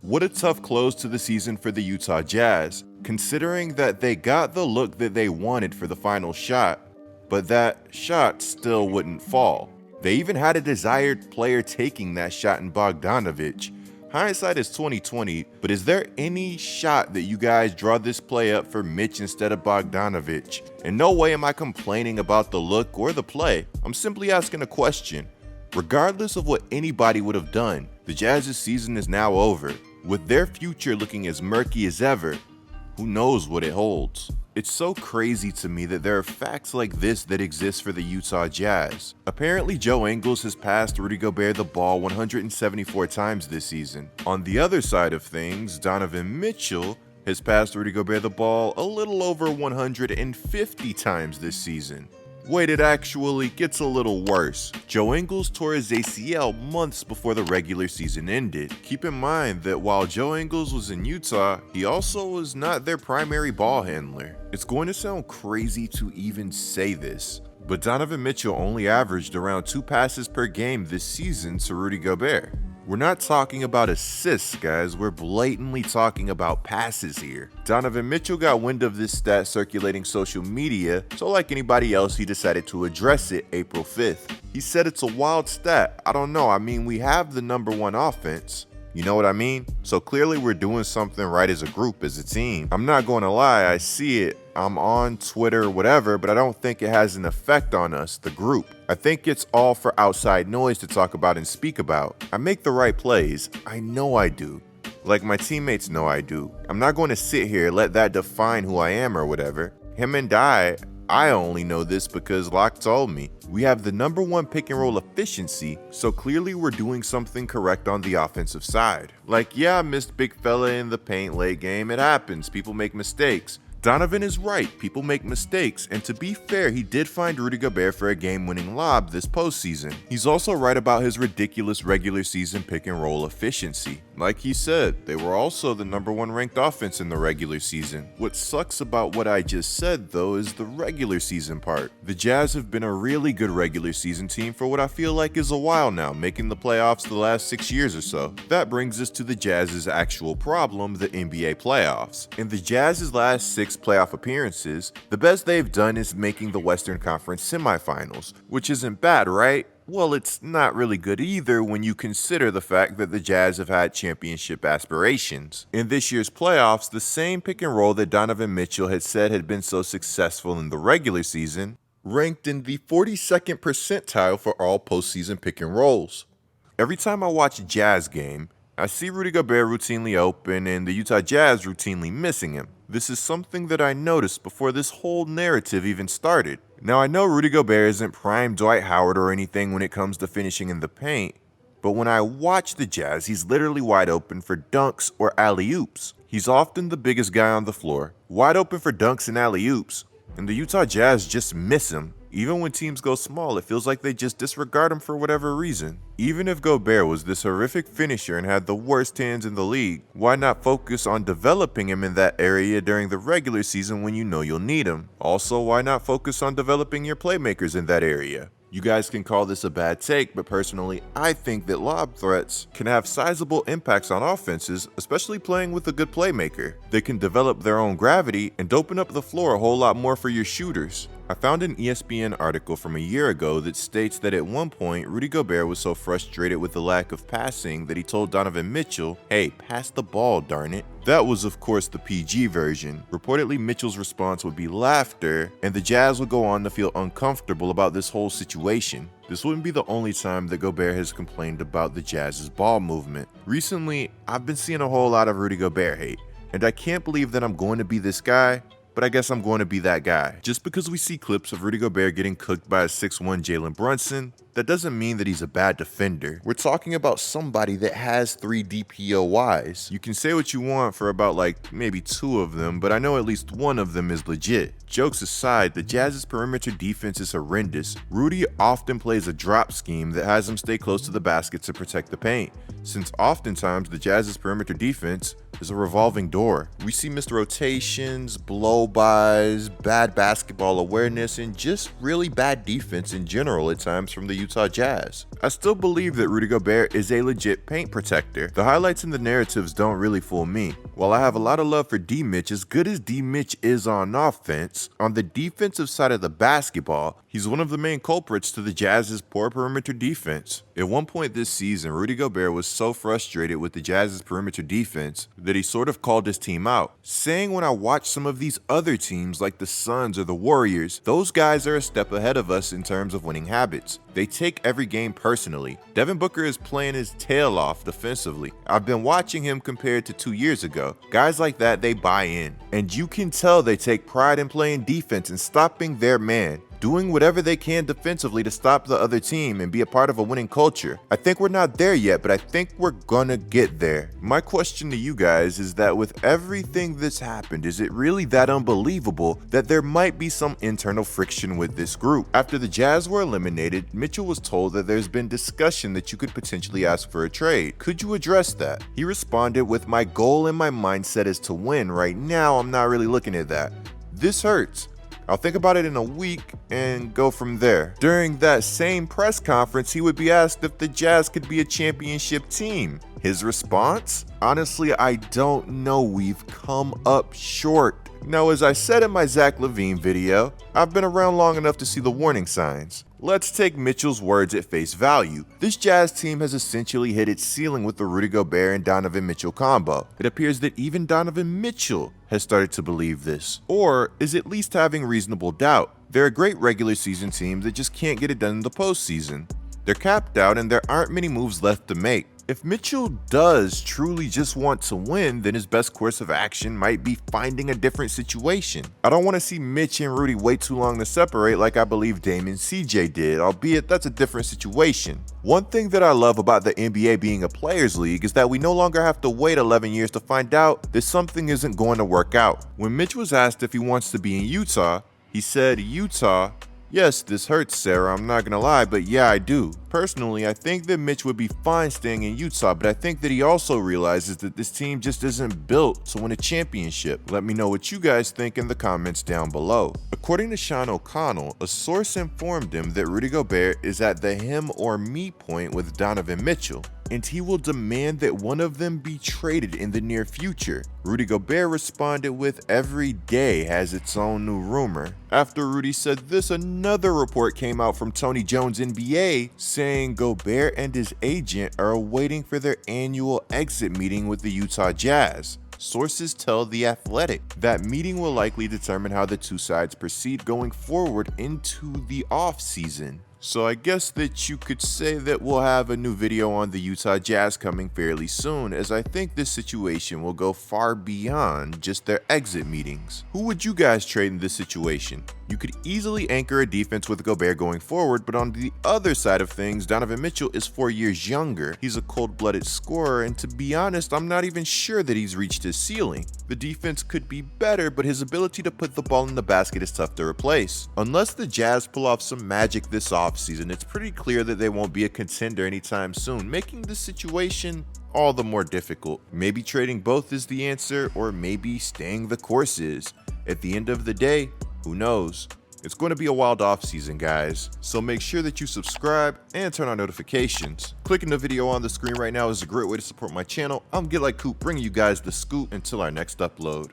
What a tough close to the season for the Utah Jazz, considering that they got the look that they wanted for the final shot, but that shot still wouldn't fall. They even had a desired player taking that shot in Bogdanovic. Hindsight is 2020, but is there any shot that you guys draw this play up for Mitch instead of Bogdanovic? In no way am I complaining about the look or the play. I'm simply asking a question. Regardless of what anybody would have done, the Jazz's season is now over. With their future looking as murky as ever, who knows what it holds? It's so crazy to me that there are facts like this that exist for the Utah Jazz. Apparently, Joe Ingles has passed Rudy Gobert the ball 174 times this season. On the other side of things, Donovan Mitchell has passed Rudy Gobert the ball a little over 150 times this season. Wait, it actually gets a little worse. Joe Ingles tore his ACL months before the regular season ended. Keep in mind that while Joe Ingles was in Utah, he also was not their primary ball handler. It's going to sound crazy to even say this, but Donovan Mitchell only averaged around 2 passes per game this season to Rudy Gobert. We're not talking about assists, guys. We're blatantly talking about passes here. Donovan Mitchell got wind of this stat circulating social media, so like anybody else, he decided to address it April 5th. He said it's a wild stat. I don't know. I mean, we have the #1 offense. You know what I mean? So clearly we're doing something right as a group, as a team. I'm not going to lie, I see it. I'm on Twitter or whatever, but I don't think it has an effect on us, the group. I think it's all for outside noise to talk about and speak about. I make the right plays. I know I do. Like my teammates know I do. I'm not going to sit here and let that define who I am or whatever. Him and I only know this because Locke told me. We have the #1 pick and roll efficiency, so clearly we're doing something correct on the offensive side. Like, yeah, I missed big fella in the paint late game. It happens. People make mistakes. Donovan is right. People make mistakes, and to be fair, he did find Rudy Gobert for a game-winning lob this postseason. He's also right about his ridiculous regular season pick and roll efficiency. Like he said, they were also the #1 ranked offense in the regular season. What sucks about what I just said, though, is the regular season part. The Jazz have been a really good regular season team for what I feel like is a while now, making the playoffs the last 6 years or so. That brings us to the Jazz's actual problem, the NBA playoffs. In the Jazz's last 6 playoff appearances, the best they've done is making the Western Conference semifinals, which isn't bad, right? Well, it's not really good either when you consider the fact that the Jazz have had championship aspirations. In this year's playoffs, the same pick and roll that Donovan Mitchell had said had been so successful in the regular season ranked in the 42nd percentile for all postseason pick and rolls. Every time I watch a Jazz game, I see Rudy Gobert routinely open and the Utah Jazz routinely missing him. This is something that I noticed before this whole narrative even started. Now, I know Rudy Gobert isn't prime Dwight Howard or anything when it comes to finishing in the paint, but when I watch the Jazz, he's literally wide open for dunks or alley-oops. He's often the biggest guy on the floor, wide open for dunks and alley-oops, and the Utah Jazz just miss him. Even when teams go small, it feels like they just disregard him for whatever reason. Even if Gobert was this horrific finisher and had the worst hands in the league, why not focus on developing him in that area during the regular season when you know you'll need him? Also, why not focus on developing your playmakers in that area? You guys can call this a bad take, but personally, I think that lob threats can have sizable impacts on offenses, especially playing with a good playmaker. They can develop their own gravity and open up the floor a whole lot more for your shooters. I found an ESPN article from a year ago that states that at one point, Rudy Gobert was so frustrated with the lack of passing that he told Donovan Mitchell, "Hey, pass the ball, darn it." That was, of course, the PG version. Reportedly, Mitchell's response would be laughter, and the Jazz would go on to feel uncomfortable about this whole situation. This wouldn't be the only time that Gobert has complained about the Jazz's ball movement. Recently, I've been seeing a whole lot of Rudy Gobert hate, and I can't believe that I'm going to be this guy, but I guess I'm going to be that guy. Just because we see clips of Rudy Gobert getting cooked by a 6'1" Jalen Brunson, that doesn't mean that he's a bad defender. We're talking about somebody that has 3 DPOYs. You can say what you want for about maybe 2 of them, but I know at least 1 of them is legit. Jokes aside, the Jazz's perimeter defense is horrendous. Rudy often plays a drop scheme that has him stay close to the basket to protect the paint, since oftentimes the Jazz's perimeter defense is a revolving door. We see missed rotations, blow go-bys, bad basketball awareness, and just really bad defense in general at times from the Utah Jazz. I still believe that Rudy Gobert is a legit paint protector. The highlights and the narratives don't really fool me. While I have a lot of love for D-Mitch, as good as D-Mitch is on offense, on the defensive side of the basketball, he's one of the main culprits to the Jazz's poor perimeter defense. At one point this season, Rudy Gobert was so frustrated with the Jazz's perimeter defense that he sort of called his team out, saying, when I watch some of these other teams like the Suns or the Warriors, those guys are a step ahead of us in terms of winning habits. They take every game personally. Devin Booker is playing his tail off defensively. I've been watching him compared to 2 years ago. Guys like that, they buy in. And you can tell they take pride in playing defense and stopping their man, doing whatever they can defensively to stop the other team and be a part of a winning culture. I think we're not there yet, but I think we're gonna get there. My question to you guys is that with everything that's happened, is it really that unbelievable that there might be some internal friction with this group? After the Jazz were eliminated, Mitchell was told that there's been discussion that you could potentially ask for a trade. Could you address that? He responded with, my goal and my mindset is to win. Right now, I'm not really looking at that. This hurts. I'll think about it in a week and go from there. During that same press conference, he would be asked if the Jazz could be a championship team. His response? Honestly, I don't know. We've come up short. Now, as I said in my Zach LaVine video, I've been around long enough to see the warning signs. Let's take Mitchell's words at face value. This Jazz team has essentially hit its ceiling with the Rudy Gobert and Donovan Mitchell combo. It appears that even Donovan Mitchell has started to believe this, or is at least having reasonable doubt. They're a great regular season team that just can't get it done in the postseason. They're capped out and there aren't many moves left to make. If Mitchell does truly just want to win, then his best course of action might be finding a different situation. I don't want to see Mitch and Rudy wait too long to separate like I believe Dame and CJ did, albeit that's a different situation. One thing that I love about the NBA being a players' league is that we no longer have to wait 11 years to find out that something isn't going to work out. When Mitch was asked if he wants to be in Utah, he said, Utah? Yes, this hurts, Sarah, I'm not gonna lie, but yeah, I do. Personally, I think that Mitch would be fine staying in Utah, but I think that he also realizes that this team just isn't built to win a championship. Let me know what you guys think in the comments down below. According to Sean O'Connell, a source informed him that Rudy Gobert is at the him or me point with Donovan Mitchell, and he will demand that one of them be traded in the near future. Rudy Gobert responded with, every day has its own new rumor. After Rudy said this, another report came out from Tony Jones NBA saying Gobert and his agent are waiting for their annual exit meeting with the Utah Jazz. Sources tell The Athletic that meeting will likely determine how the two sides proceed going forward into the offseason. So I guess that you could say that we'll have a new video on the Utah Jazz coming fairly soon, as I think this situation will go far beyond just their exit meetings. Who would you guys trade in this situation? You could easily anchor a defense with Gobert going forward, but on the other side of things, Donovan Mitchell is 4 years younger. He's a cold-blooded scorer, and to be honest, I'm not even sure that he's reached his ceiling. The defense could be better, but his ability to put the ball in the basket is tough to replace. Unless the Jazz pull off some magic this offseason, it's pretty clear that they won't be a contender anytime soon, making this situation all the more difficult. Maybe trading both is the answer, or maybe staying the course is. At the end of the day, who knows? It's going to be a wild offseason, guys, so make sure that you subscribe and turn on notifications. Clicking the video on the screen right now is a great way to support my channel. I'm GetLikeCoop, bringing you guys the scoop until our next upload.